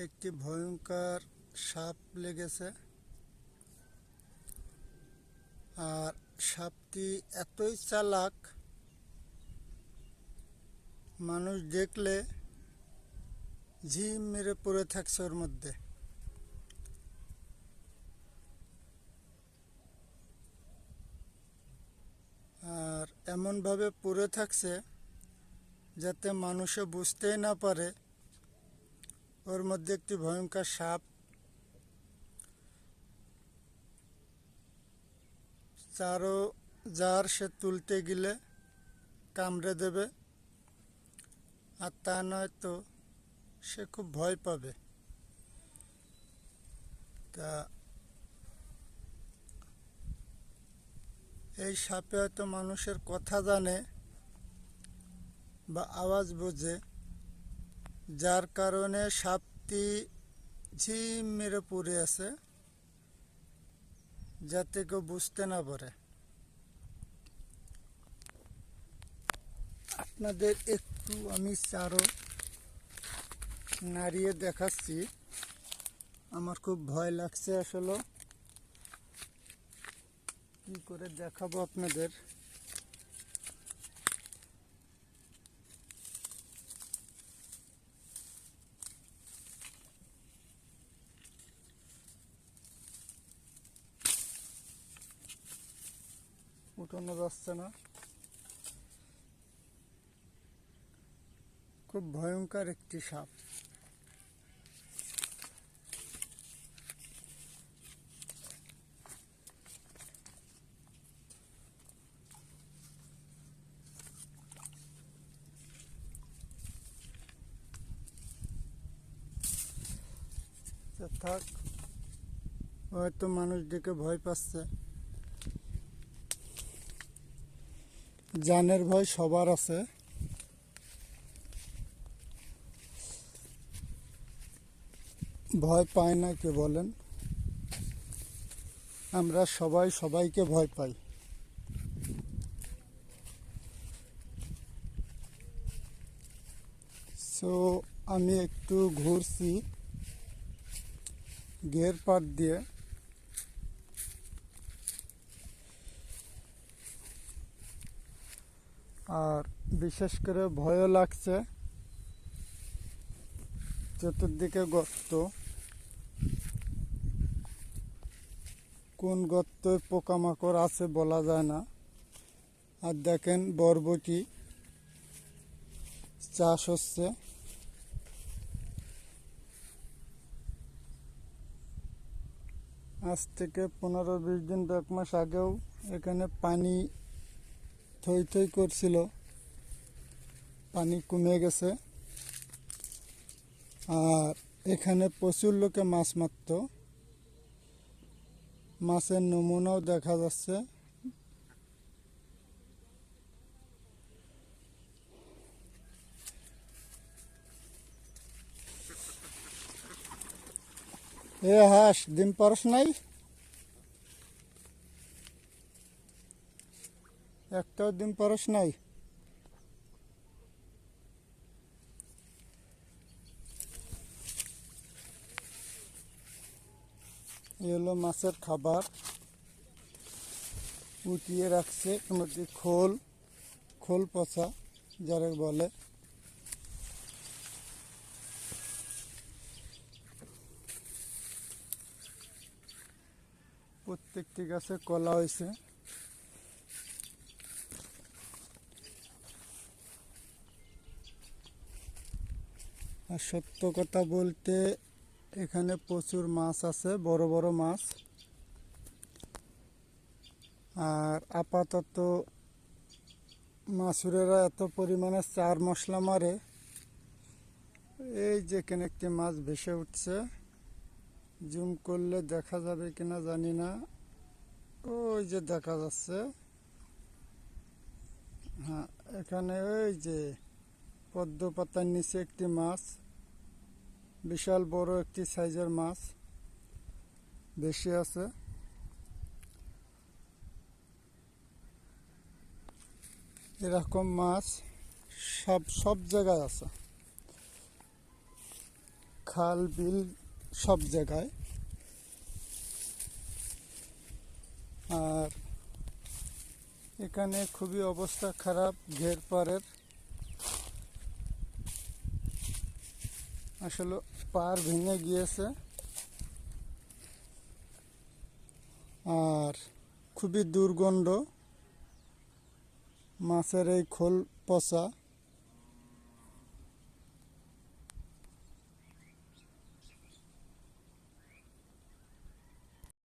একটি ভয়ঙ্কর সাপ লেগেছে। আর সাপটি এতই চালাক, মানুষ দেখলে ঝিম মেরে পড়ে থাকছে ওর মধ্যে। আর এমনভাবে পড়ে থাকছে যাতে মানুষে বুঝতেই না পারে ওর মধ্যে একটি ভয়ঙ্কর সাপ। চারো যার সে তুলতে গেলে কামড়ে দেবে, আর তা নয়তো সে খুব ভয় পাবে। তা এই সাপে হয়তো মানুষের কথা জানে বা আওয়াজ বোঝে, যার কারণে সাপটি ঝিম মেরে পড়ে আছে যাতে কেউ বুঝতে না পারে। আপনাদের একটু আমি চারো নাড়িয়ে দেখাচ্ছি। আমার খুব ভয় লাগছে আসলে, কি করে দেখাবো আপনাদের। উঠানো যাচ্ছে না, খুব ভয়ঙ্কর একটি সাপ। থাক, হয়তো মানুষ দেখে ভয় পাচ্ছে। জানের ভয় সবার আছে, ভয় পায় না কে বলেন? আমরা সবাই সবাইকে ভয় পাই। সো আমি একটু ঘুরছি ঘের পাট দিয়ে। আর বিশেষ করে ভয়ও লাগছে, চতুর্দিকে গর্ত, কোন গর্তে পোকামাকড় আছে বলা যায় না। আর দেখেন বরবটি চাষ হচ্ছে। আজ থেকে 15-20 দিন বা 1 মাস আগেও এখানে পানি থই থই করছিল, পানি কমে গেছে। আর এখানে প্রচুর লোকে মাছ মারত, মাছের নমুনাও দেখা যাচ্ছে। এ হাঁস, ডিম পারস নাই? একটাও ডিম পারস নাই? এ হলো মাছের খাবার, উঠিয়ে রাখছে। মধ্যে খোল, খোল পচা যারা বলে। প্রত্যেকটি গাছে কলা হয়েছে। আর সত্য কথা বলতে এখানে প্রচুর মাছ আছে, বড় বড় মাছ। আর আপাতত মাছুরেরা এত পরিমাণে চার মশলা মারে। এই যেখানে একটি মাছ ভেসে উঠছে, জুম করলে দেখা যাবে কিনা জানি না। ওই যে দেখা যাচ্ছে, হ্যাঁ এখানে ওই যে পদ্ম পাতার নিচে একটি মাছ, বিশাল বড় একটি সাইজের মাছ ভেসে আছে। এরকম মাছ সব জায়গায় আছে। খাল বিল সব জায়গায়। আর এখানে খুবই অবস্থা খারাপ, ঘের পাড়ের আসলে পাড় ভেঙে গিয়েছে আর খুবই দুর্গন্ধ, মাছের এই খোল পচা।